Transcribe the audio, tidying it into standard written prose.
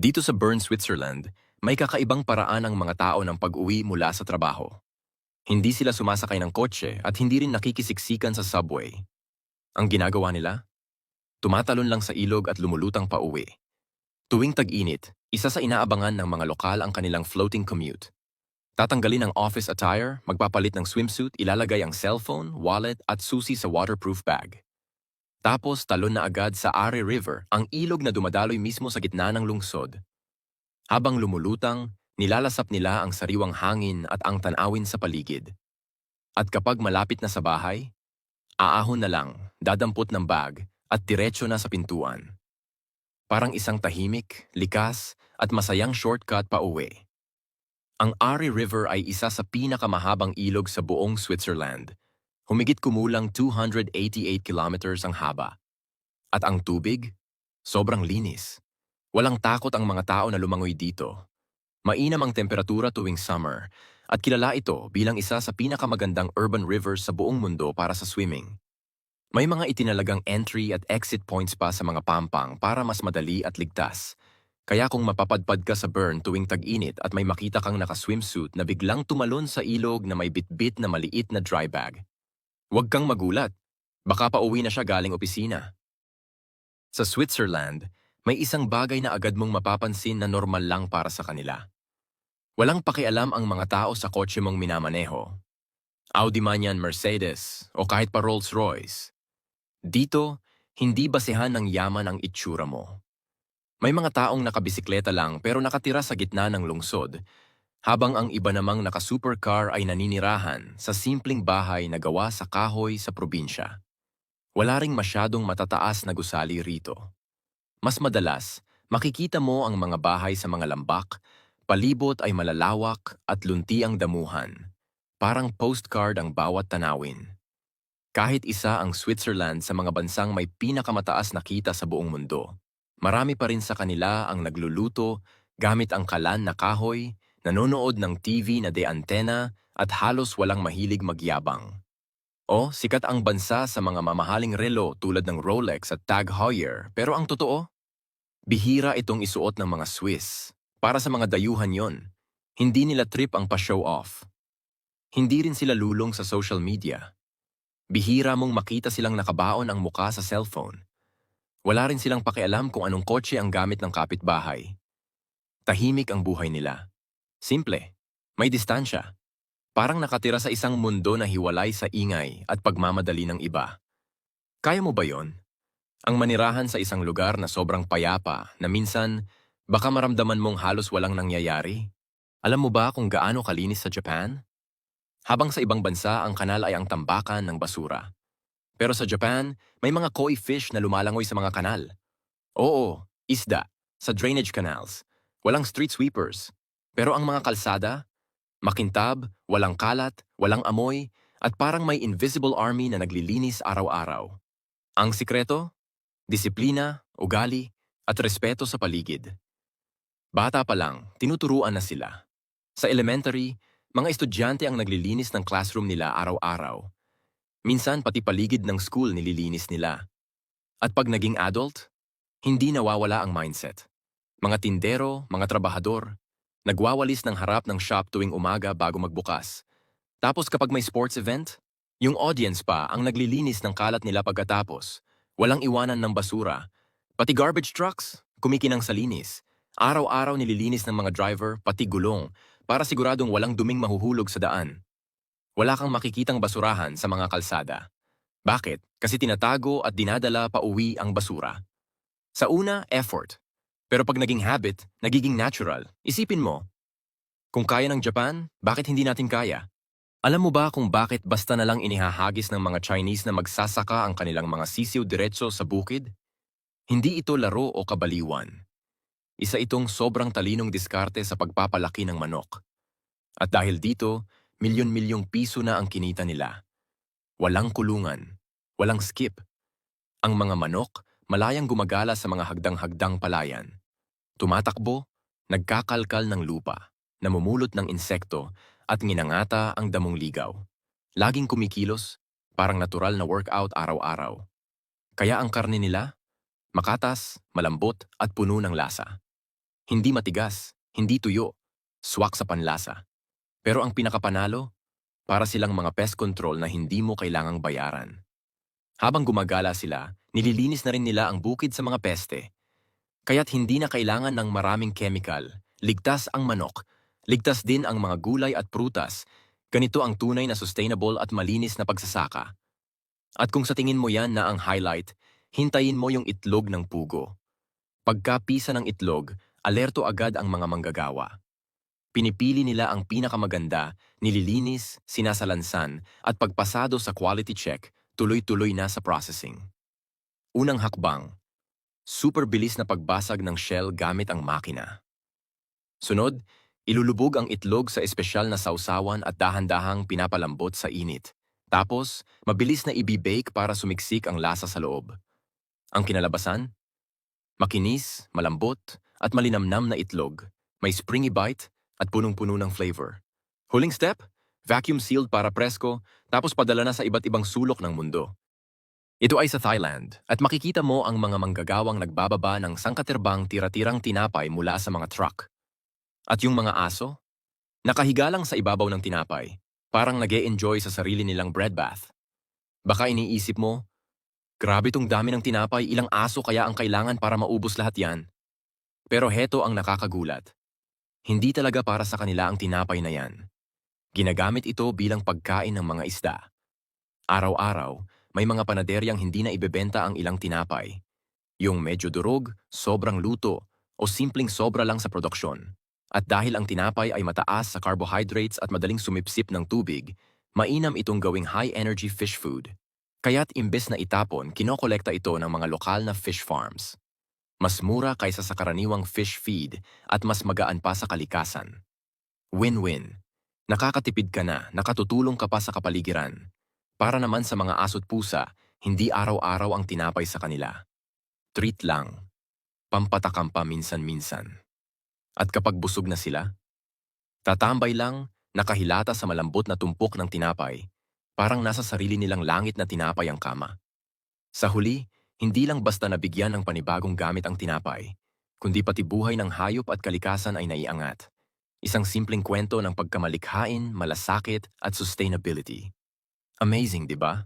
Dito sa Bern, Switzerland, may kakaibang paraan ang mga tao ng pag-uwi mula sa trabaho. Hindi sila sumasakay ng kotse at hindi rin nakikisiksikan sa subway. Ang ginagawa nila? Tumatalon lang sa ilog at lumulutang pauwi. Tuwing tag-init, isa sa inaabangan ng mga lokal ang kanilang floating commute. Tatanggalin ang office attire, magpapalit ng swimsuit, ilalagay ang cellphone, wallet at susi sa waterproof bag. Tapos talon na agad sa Are River, ang ilog na dumadaloy mismo sa gitna ng lungsod. Habang lumulutang, nilalasap nila ang sariwang hangin at ang tanawin sa paligid. At kapag malapit na sa bahay, aahon na lang, dadampot ng bag at diretso na sa pintuan. Parang isang tahimik, likas at masayang shortcut pa uwi. Ang Ari River ay isa sa pinakamahabang ilog sa buong Switzerland. Humigit kumulang 288 kilometers ang haba. At ang tubig? Sobrang linis. Walang takot ang mga tao na lumangoy dito. Mainam ang temperatura tuwing summer at kilala ito bilang isa sa pinakamagandang urban rivers sa buong mundo para sa swimming. May mga itinalagang entry at exit points pa sa mga pampang para mas madali at ligtas. Kaya kung mapapadpad ka sa Bern tuwing tag-init at may makita kang naka-swimsuit na biglang tumalon sa ilog na may bitbit na maliit na dry bag, huwag kang magulat. Baka pauwi na siya galing opisina. Sa Switzerland, may isang bagay na agad mong mapapansin na normal lang para sa kanila. Walang pakialam ang mga tao sa kotse mong minamaneho. Audi man yan, Mercedes, o kahit pa Rolls-Royce. Dito, hindi basehan ng yaman ang itsura mo. May mga taong nakabisikleta lang pero nakatira sa gitna ng lungsod, habang ang iba namang naka-supercar ay naninirahan sa simpleng bahay na gawa sa kahoy sa probinsya. Wala ring masyadong matataas na gusali rito. Mas madalas, makikita mo ang mga bahay sa mga lambak, palibot ay malalawak at lunti ang damuhan. Parang postcard ang bawat tanawin. Kahit isa ang Switzerland sa mga bansang may pinakamataas na kita sa buong mundo, marami pa rin sa kanila ang nagluluto gamit ang kalan na kahoy, nanonood ng TV na de antena at halos walang mahilig magyabang. O sikat ang bansa sa mga mamahaling relo tulad ng Rolex at Tag Heuer, pero ang totoo, bihira itong isuot ng mga Swiss. Para sa mga dayuhan yon, hindi nila trip ang pa-show off. Hindi rin sila lulong sa social media. Bihira mong makita silang nakabaon ang muka sa cellphone. Wala rin silang pakialam kung anong kotse ang gamit ng kapitbahay. Tahimik ang buhay nila. Simple. May distansya. Parang nakatira sa isang mundo na hiwalay sa ingay at pagmamadali ng iba. Kaya mo ba yon? Ang manirahan sa isang lugar na sobrang payapa na minsan baka maramdaman mong halos walang nangyayari? Alam mo ba kung gaano kalinis sa Japan? Habang sa ibang bansa ang kanal ay ang tambakan ng basura. Pero sa Japan, may mga koi fish na lumalangoy sa mga kanal. Oo, isda, sa drainage canals. Walang street sweepers. Pero ang mga kalsada, makintab, walang kalat, walang amoy, at parang may invisible army na naglilinis araw-araw. Ang sikreto? Disiplina, ugali, at respeto sa paligid. Bata pa lang, tinuturuan na sila. Sa elementary, mga estudyante ang naglilinis ng classroom nila araw-araw. Minsan pati paligid ng school nililinis nila. At pag naging adult, hindi nawawala ang mindset. Mga tindero, mga trabahador, nagwawalis ng harap ng shop tuwing umaga bago magbukas. Tapos kapag may sports event, yung audience pa ang naglilinis ng kalat nila pagkatapos. Walang iwanan ng basura. Pati garbage trucks, kumikinang sa linis. Araw-araw nililinis ng mga driver, pati gulong, para siguradong walang duming mahuhulog sa daan. Wala kang makikitang basurahan sa mga kalsada. Bakit? Kasi tinatago at dinadala pa uwi ang basura. Sa una, effort. Pero pag naging habit, nagiging natural. Isipin mo, kung kaya ng Japan, bakit hindi natin kaya? Alam mo ba kung bakit basta na lang inihahagis ng mga Chinese na magsasaka ang kanilang mga sisiw diretso sa bukid? Hindi ito laro o kabaliwan. Isa itong sobrang talinong diskarte sa pagpapalaki ng manok. At dahil dito, milyon-milyong piso na ang kinita nila. Walang kulungan, walang skip. Ang mga manok, malayang gumagala sa mga hagdang-hagdang palayan. Tumatakbo, nagkakalkal ng lupa, namumulot ng insekto at nginangata ang damong ligaw. Laging kumikilos, parang natural na workout araw-araw. Kaya ang karne nila, makatas, malambot at puno ng lasa. Hindi matigas, hindi tuyo, swak sa panlasa. Pero ang pinakapanalo, para silang mga pest control na hindi mo kailangang bayaran. Habang gumagala sila, nililinis na rin nila ang bukid sa mga peste. Kaya't hindi na kailangan ng maraming chemical. Ligtas ang manok. Ligtas din ang mga gulay at prutas. Ganito ang tunay na sustainable at malinis na pagsasaka. At kung sa tingin mo yan na ang highlight, hintayin mo yung itlog ng pugo. Pagkapisa ng itlog, alerto agad ang mga manggagawa. Pinipili nila ang pinakamaganda, nililinis, sinasalansan, at pagpasado sa quality check, tuloy-tuloy na sa processing. Unang hakbang, super bilis na pagbasag ng shell gamit ang makina. Sunod, ilulubog ang itlog sa espesyal na sausawan at dahan-dahang pinapalambot sa init. Tapos, mabilis na ibibake para sumiksik ang lasa sa loob. Ang kinalabasan? Makinis, malambot, at malinamnam na itlog. May springy bite at punong-puno ng flavor. Huling step, vacuum sealed para presko, tapos padala na sa iba't ibang sulok ng mundo. Ito ay sa Thailand, at makikita mo ang mga manggagawang nagbababa ng sangkaterbang tira-tirang tinapay mula sa mga truck. At yung mga aso? Nakahiga lang sa ibabaw ng tinapay, parang nag-e-enjoy sa sarili nilang bread bath. Baka iniisip mo, grabe tong dami ng tinapay, ilang aso kaya ang kailangan para maubos lahat yan. Pero heto ang nakakagulat. Hindi talaga para sa kanila ang tinapay na yan. Ginagamit ito bilang pagkain ng mga isda. Araw-araw, may mga panaderyang hindi na ibebenta ang ilang tinapay. Yung medyo durog, sobrang luto, o simpleng sobra lang sa produksyon. At dahil ang tinapay ay mataas sa carbohydrates at madaling sumipsip ng tubig, mainam itong gawing high-energy fish food. Kaya't imbes na itapon, kinokolekta ito ng mga lokal na fish farms. Mas mura kaysa sa karaniwang fish feed at mas magaan pa sa kalikasan. Win-win. Nakakatipid ka na, nakatutulong ka pa sa kapaligiran. Para naman sa mga aso't pusa, hindi araw-araw ang tinapay sa kanila. Treat lang. Pampatakam pa minsan-minsan. At kapag busog na sila, tatambay lang, nakahilata sa malambot na tumpok ng tinapay, parang nasa sarili nilang langit na tinapay ang kama. Sa huli, hindi lang basta nabigyan ng panibagong gamit ang tinapay, kundi pati buhay ng hayop at kalikasan ay naiangat. Isang simpleng kwento ng pagkamalikhain, malasakit at sustainability. Amazing, di ba?